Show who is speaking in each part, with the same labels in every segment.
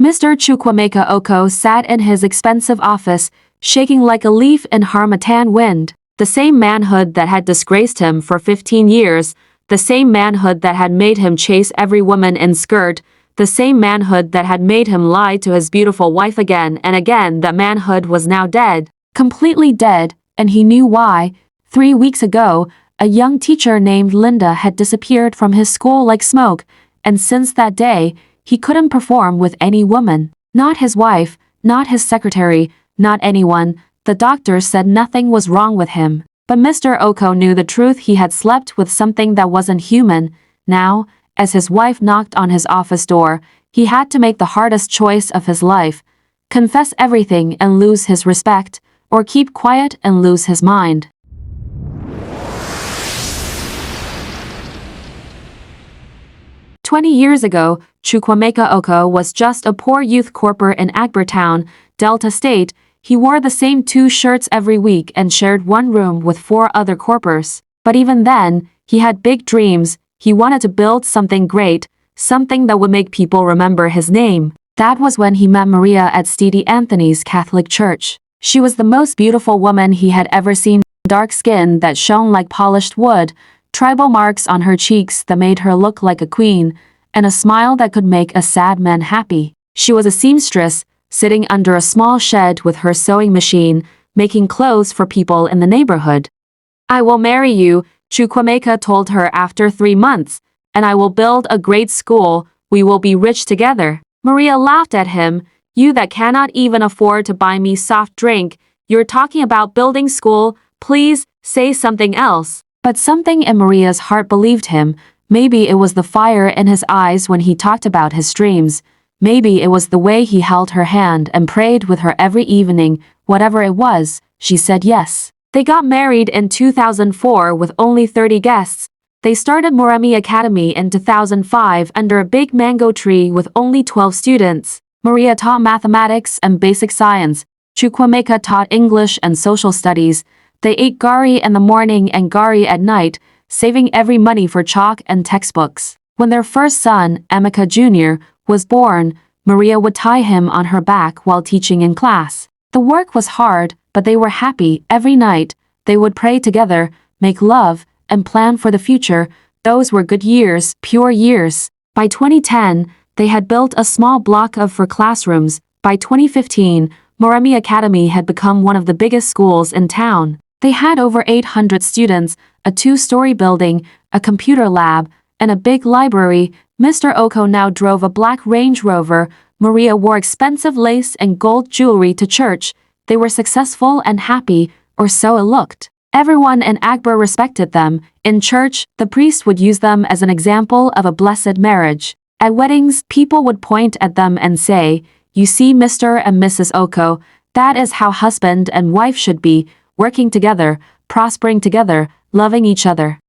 Speaker 1: Mr. Chukwuemeka Okoh sat in his expensive office, shaking like a leaf in Harmattan wind. The same manhood that had disgraced him for 15 years, the same manhood that had made him chase every woman in skirt, the same manhood that had made him lie to his beautiful wife again and again. That manhood was now dead, completely dead, and he knew why. 3 weeks ago, a young teacher named Linda had disappeared from his school like smoke, and since that day, he couldn't perform with any woman. Not his wife, not his secretary, not anyone. The doctors said nothing was wrong with him. But Mr. Okoh knew the truth. He had slept with something that wasn't human. Now, as his wife knocked on his office door, he had to make the hardest choice of his life: confess everything and lose his respect, or keep quiet and lose his mind. "20 years ago, Chukwuemeka Okoh was just a poor youth corper in Agbor town, Delta State. He wore the same 2 shirts every week and shared one room with 4 other corpers. But even then, he had big dreams. He wanted to build something great, something that would make people remember his name. That was when he met Maria at St. Anthony's Catholic Church. She was the most beautiful woman he had ever seen. Dark skin that shone like polished wood, tribal marks on her cheeks that made her look like a queen, and a smile that could make a sad man happy. She was a seamstress, sitting under a small shed with her sewing machine, making clothes for people in the neighborhood. "I will marry you," Chukwuemeka told her after 3 months, "and I will build a great school. We will be rich together." Maria laughed at him. "You that cannot even afford to buy me soft drink, you're talking about building school? Please, say something else." But something in Maria's heart believed him. Maybe it was the fire in his eyes when he talked about his dreams. Maybe it was the way he held her hand and prayed with her every evening. Whatever it was, she said yes. They got married in 2004 with only 30 guests. They started Moremi Academy in 2005 under a big mango tree with only 12 students. Maria taught mathematics and basic science. Chukwuemeka taught English and social studies. They ate gari in the morning and gari at night, saving every money for chalk and textbooks. When their first son, Emeka Jr., was born, Maria would tie him on her back while teaching in class. The work was hard, but they were happy. Every night, they would pray together, make love, and plan for the future. Those were good years, pure years. By 2010, they had built a small block of 4 classrooms. By 2015, Moremi Academy had become one of the biggest schools in town. They had over 800 students, a 2-story building, a computer lab, and a big library. Mr. Okoh now drove a black Range Rover. Maria wore expensive lace and gold jewelry to church. They were successful and happy, or so it looked. Everyone in Agbor respected them. In church, the priest would use them as an example of a blessed marriage. At weddings, people would point at them and say, "You see Mr. and Mrs. Okoh, that is how husband and wife should be, working together, prospering together, loving each other."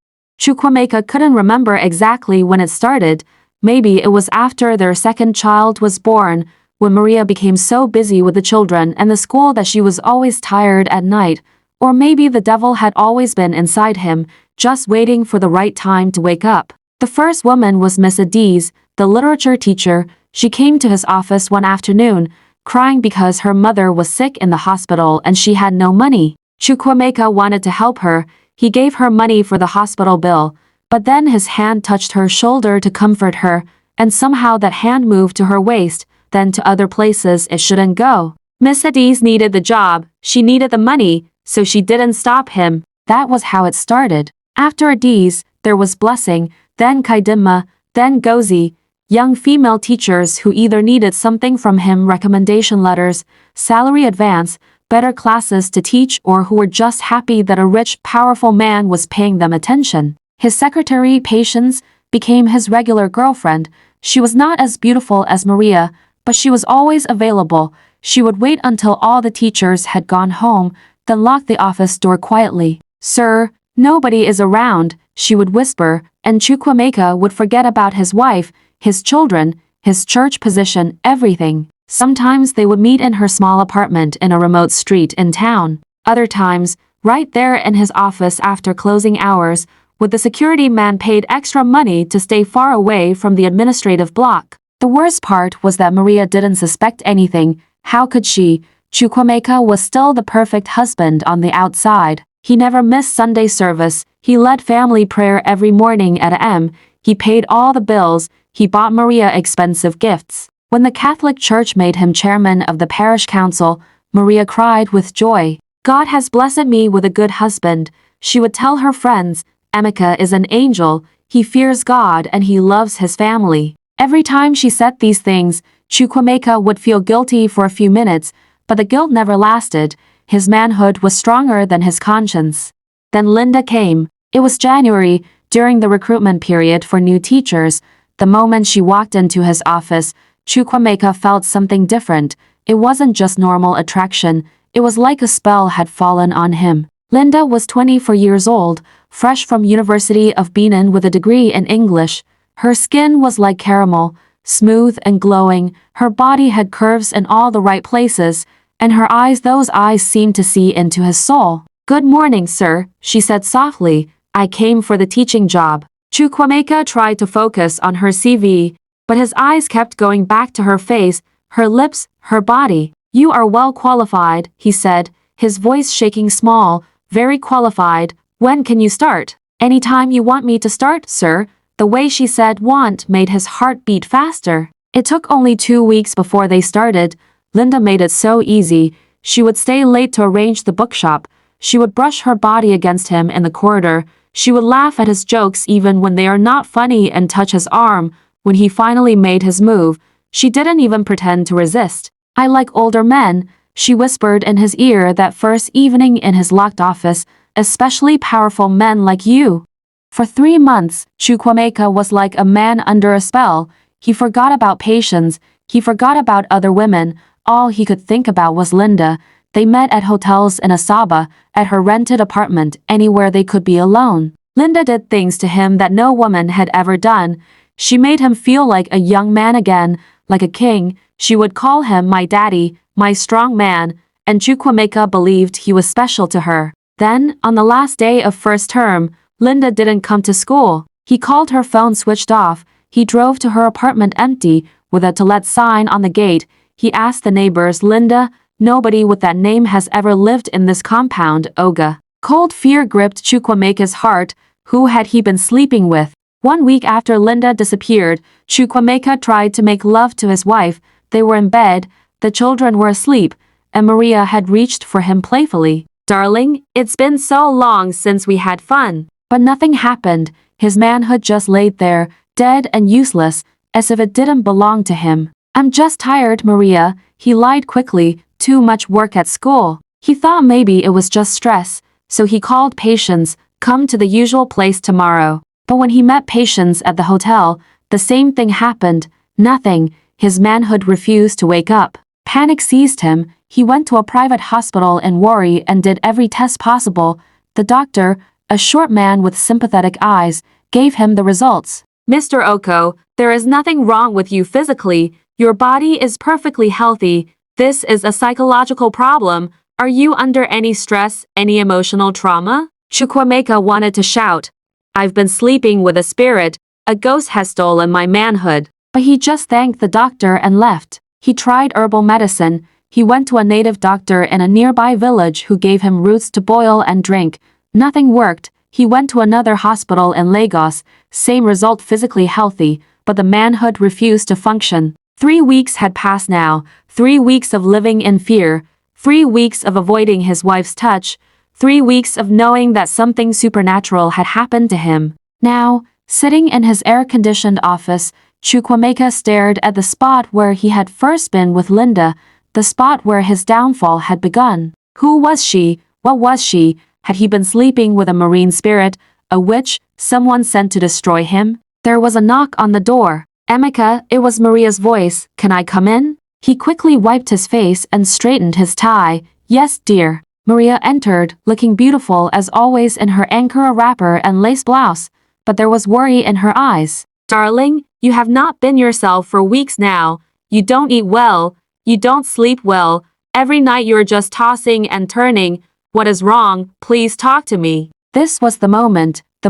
Speaker 1: Chukwuemeka couldn't remember exactly when it started. Maybe it was after their second child was born, when Maria became so busy with the children and the school that she was always tired at night. Or maybe the devil had always been inside him, just waiting for the right time to wake up. The first woman was Miss Adiz, the literature teacher. She came to his office one afternoon, crying because her mother was sick in the hospital and she had no money. Chukwuemeka wanted to help her. He gave her money for the hospital bill, but then his hand touched her shoulder to comfort her, and somehow that hand moved to her waist, then to other places it shouldn't go. Miss Adiz needed the job, she needed the money, so she didn't stop him. That was how it started. After Adiz, there was Blessing, then Kaidimma, then Gozi, young female teachers who either needed something from him, recommendation letters, salary advance, better classes to teach, or who were just happy that a rich, powerful man was paying them attention. His secretary, Patience, became his regular girlfriend. She was not as beautiful as Maria, but she was always available. She would wait until all the teachers had gone home, then lock the office door quietly. "Sir, nobody is around," she would whisper, and Chukwuemeka would forget about his wife, his children, his church position, everything. Sometimes they would meet in her small apartment in a remote street in town. Other times, right there in his office after closing hours, with the security man paid extra money to stay far away from the administrative block. The worst part was that Maria didn't suspect anything. How could she? Chukwuemeka was still the perfect husband on the outside. He never missed Sunday service. He led family prayer every morning at AM. He paid all the bills. He bought Maria expensive gifts. When the Catholic Church made him chairman of the parish council, Maria cried with joy. God has blessed me with a good husband. She would tell her friends, Emeka is an angel. He fears God and he loves his family. Every time she said these things, Chukwuemeka would feel guilty for a few minutes, but the guilt never lasted. His manhood was stronger than his conscience. Then Linda came. It was January, during the recruitment period for new teachers. The moment she walked into his office, Chukwuemeka felt something different. It wasn't just normal attraction. It was like a spell had fallen on him. Linda was 24 years old, fresh from University of Benin with a degree in English. Her skin was like caramel, smooth and glowing. Her body had curves in all the right places, and her eyes, those eyes seemed to see into his soul. Good morning, sir, she said softly. I came for the teaching job. Chukwuemeka tried to focus on her CV, but his eyes kept going back to her face, her lips, her body. You are well qualified, he said, his voice shaking small. Very qualified. When can you start? Anytime you want me to start, sir. The way she said want made his heart beat faster. It took only 2 weeks before they started. Linda made it so easy. She would stay late to arrange the bookshop. She would brush her body against him in the corridor. She would laugh at his jokes even when they are not funny and touch his arm. When he finally made his move, she didn't even pretend to resist. I like older men, she whispered in his ear that first evening in his locked office, especially powerful men like you. For 3 months, Chukwuemeka was like a man under a spell. He forgot about patience. He forgot about other women. All he could think about was Linda. They met at hotels in Asaba, at her rented apartment, anywhere they could be alone. Linda did things to him that no woman had ever done. She made him feel like a young man again, like a king. She would call him my daddy, my strong man, and Chukwuemeka believed he was special to her. Then, on the last day of first term, Linda didn't come to school. He called her phone switched off. He drove to her apartment empty, with a to let sign on the gate. He asked the neighbors, Linda, nobody with that name has ever lived in this compound, Okoh. Cold fear gripped Chukwuemeka's heart. Who had he been sleeping with? 1 week after Linda disappeared, Chukwuemeka tried to make love to his wife. They were in bed, the children were asleep, and Maria had reached for him playfully. Darling, it's been so long since we had fun. But nothing happened. His manhood just laid there, dead and useless, as if it didn't belong to him. I'm just tired, Maria, he lied quickly. Too much work at school. He thought maybe it was just stress, so he called Patience, come to the usual place tomorrow. But when he met Patience at the hotel, the same thing happened. Nothing. His manhood refused to wake up. Panic seized him. He went to a private hospital in Warri and did every test possible. The doctor, a short man with sympathetic eyes, gave him the results. Mr. Okoh, there is nothing wrong with you physically. Your body is perfectly healthy. This is a psychological problem. Are you under any stress, any emotional trauma? Chukwuemeka wanted to shout. I've been sleeping with a spirit. A ghost has stolen my manhood. But he just thanked the doctor and left. He tried herbal medicine. He went to a native doctor in a nearby village who gave him roots to boil and drink. Nothing worked. He went to another hospital in Lagos. Same result, physically healthy, but the manhood refused to function. 3 weeks had passed now. 3 weeks of living in fear. 3 weeks of avoiding his wife's touch. 3 weeks of knowing that something supernatural had happened to him. Now, sitting in his air-conditioned office, Chukwuemeka stared at the spot where he had first been with Linda, the spot where his downfall had begun. Who was she? What was she? Had he been sleeping with a marine spirit, a witch, someone sent to destroy him? There was a knock on the door. Emeka, it was Maria's voice. Can I come in? He quickly wiped his face and straightened his tie. Yes, dear. Maria entered, looking beautiful as always in her Ankara wrapper and lace blouse, but there was worry in her eyes. Darling, you have not been yourself for weeks now. You don't eat well. You don't sleep well. Every night you're just tossing and turning. What is wrong? Please talk to me. This was the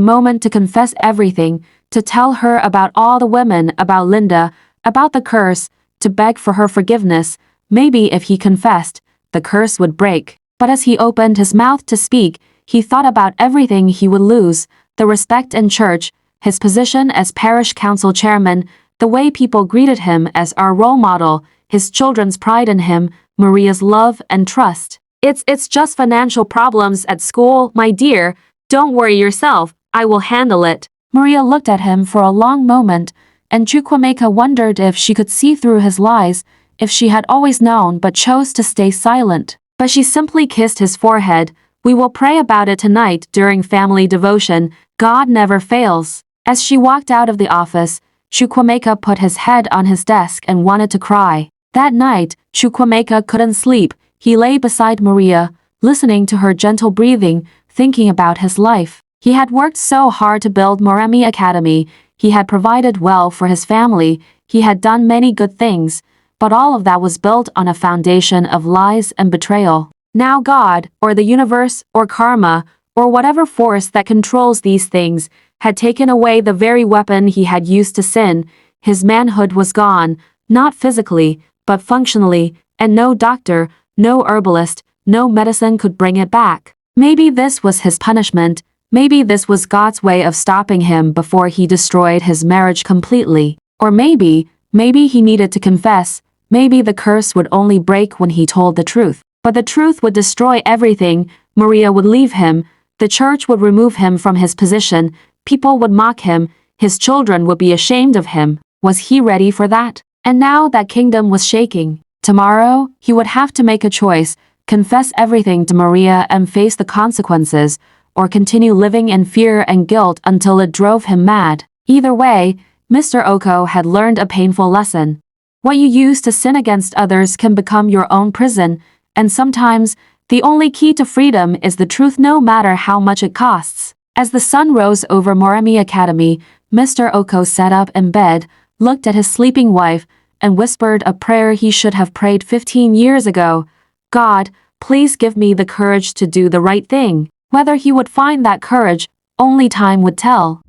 Speaker 1: moment to confess everything, to tell her about all the women, about Linda, about the curse, to beg for her forgiveness. Maybe if he confessed, the curse would break. But as he opened his mouth to speak, he thought about everything he would lose: the respect in church, his position as parish council chairman, the way people greeted him as our role model, his children's pride in him, Maria's love and trust. It's just financial problems at school, my dear. Don't worry yourself, I will handle it. Maria looked at him for a long moment, and Chukwuemeka wondered if she could see through his lies, if she had always known but chose to stay silent. But she simply kissed his forehead. We will pray about it tonight during family devotion. God never fails. As she walked out of the office, Chukwuemeka put his head on his desk and wanted to cry. That night, Chukwuemeka couldn't sleep. He lay beside Maria, listening to her gentle breathing, thinking about his life. He had worked so hard to build Moremi Academy. He had provided well for his family. He had done many good things, but all of that was built on a foundation of lies and betrayal. Now God, or the universe, or karma, or whatever force that controls these things, had taken away the very weapon he had used to sin. His manhood was gone, not physically, but functionally, and no doctor, no herbalist, no medicine could bring it back. Maybe this was his punishment. Maybe this was God's way of stopping him before he destroyed his marriage completely. Or maybe he needed to confess. Maybe the curse would only break when he told the truth. But the truth would destroy everything. Maria would leave him. The church would remove him from his position. People would mock him. His children would be ashamed of him. Was he ready for that? And now that kingdom was shaking. Tomorrow, he would have to make a choice: confess everything to Maria and face the consequences, or continue living in fear and guilt until it drove him mad. Either way, Mr. Okoh had learned a painful lesson. What you use to sin against others can become your own prison, and sometimes, the only key to freedom is the truth, no matter how much it costs. As the sun rose over Moremi Academy, Mr. Okoh sat up in bed, looked at his sleeping wife, and whispered a prayer he should have prayed 15 years ago. God, please give me the courage to do the right thing. Whether he would find that courage, only time would tell.